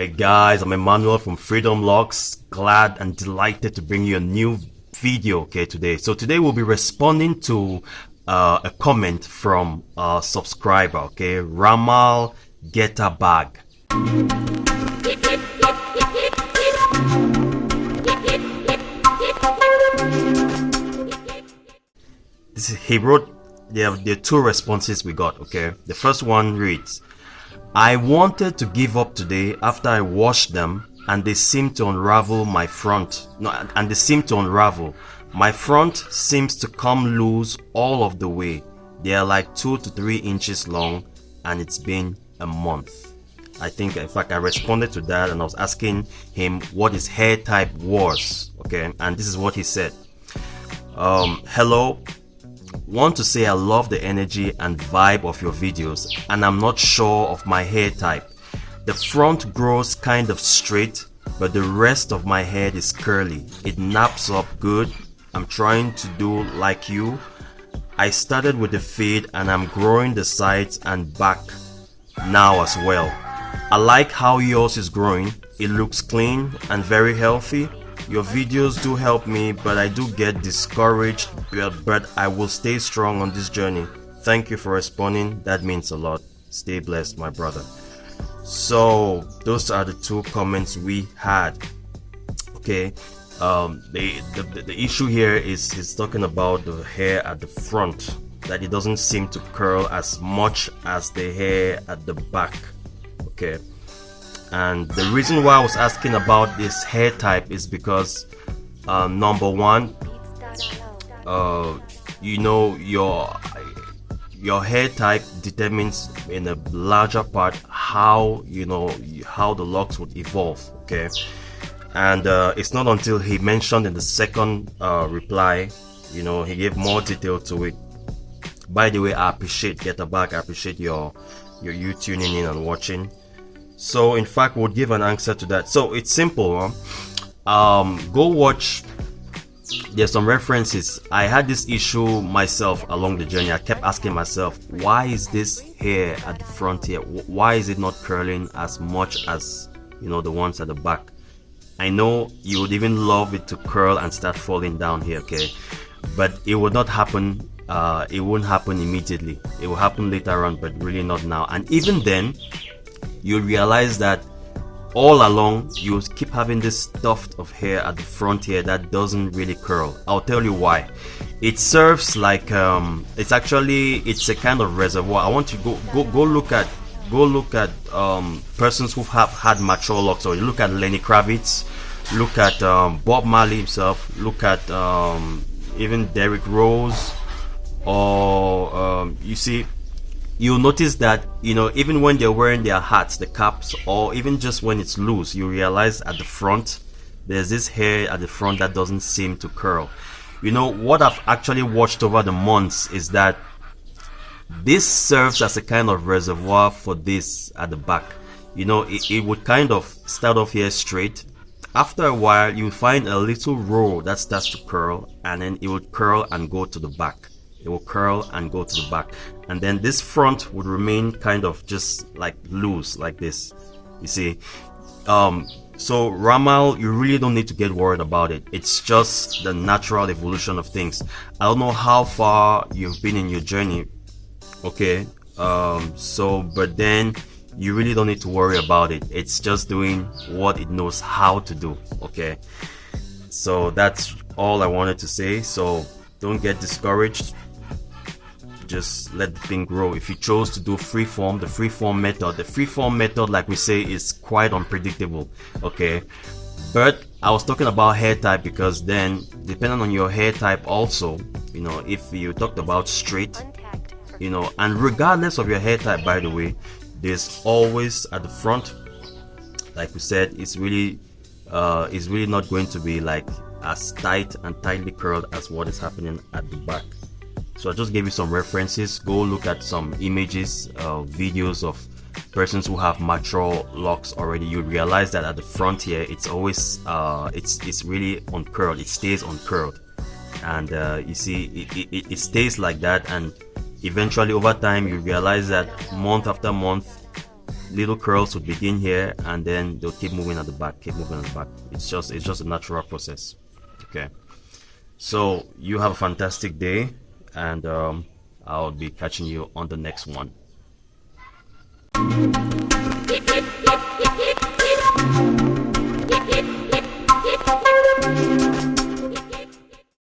Hey guys, I'm Emmanuel from Freedom Locs. Glad and delighted to bring you a new video today. So today we'll be responding to a comment from a subscriber, Ramal Getahbag. He wrote, there are two responses we got, The first one reads, I wanted to give up today after I washed them and they seem to unravel my front. My front seems to come loose all of the way. They are like 2 to 3 inches long and it's been a month. I think, in fact, I responded to that and I was asking him what his hair type was, and this is what he said. Hello. Want to say I love the energy and vibe of your videos and I'm not sure of my hair type. The front grows kind of straight, but the rest of my head is curly. It naps up good. I'm trying to do like you. I started with the fade and I'm growing the sides and back now as well. I like how yours is growing. It looks clean and very healthy. Your videos do help me, but I do get discouraged, but I will stay strong on this journey. Thank you for responding. That means a lot. Stay blessed, my brother. So those are the two comments we had. The issue here is he's talking about the hair at the front, that it doesn't seem to curl as much as the hair at the back. And the reason why I was asking about this hair type is because number one, your hair type determines in a larger part how the locks would evolve. And it's not until he mentioned in the second reply, he gave more detail to it. By the way, I appreciate Getahbag. I appreciate you tuning in and watching. So in fact, we'll give an answer to that. So it's simple. Go watch. There's some references. I had this issue myself along the journey. I kept asking myself, why is this hair at the front here? Why is it not curling as much as the ones at the back? I know you would even love it to curl and start falling down here, but it would not happen. It won't happen immediately. It will happen later on, but really not now. And even then, you'll realize that all along you keep having this tuft of hair at the front here that doesn't really curl. I'll tell you why. It serves like it's a kind of reservoir. I want you to go look at persons who have had mature locks, or you look at Lenny Kravitz, look at Bob Marley himself, look at even Derrick Rose, or you see, you'll notice that even when they're wearing their hats, the caps, or even just when it's loose, you realize at the front there's this hair at the front that doesn't seem to curl. What I've actually watched over the months is that this serves as a kind of reservoir for this at the back. It would kind of start off here straight. After a while, you find a little row that starts to curl, and then it would curl and go to the back. It will curl and go to the back, and then this front would remain kind of just like loose like this, you see. So Ramal, you really don't need to get worried about it. It's just the natural evolution of things. I don't know how far you've been in your journey, but then you really don't need to worry about it. It's just doing what it knows how to do. So that's all I wanted to say. So don't get discouraged. Just let the thing grow. If you chose to do freeform, the freeform method, like we say, is quite unpredictable. But I was talking about hair type because then, depending on your hair type also, if you talked about straight, and regardless of your hair type, by the way, there's always at the front, like we said, it's really not going to be like as tight and tightly curled as what is happening at the back. So I just gave you some references. Go look at some images, videos of persons who have mature locks already. You realize that at the front here, it's always it's really uncurled. It stays uncurled, and you see it stays like that. And eventually, over time, you realize that month after month, little curls would begin here, and then they'll keep moving at the back, keep moving at the back. It's just a natural process. Okay, so you have a fantastic day, and I'll be catching you on the next one.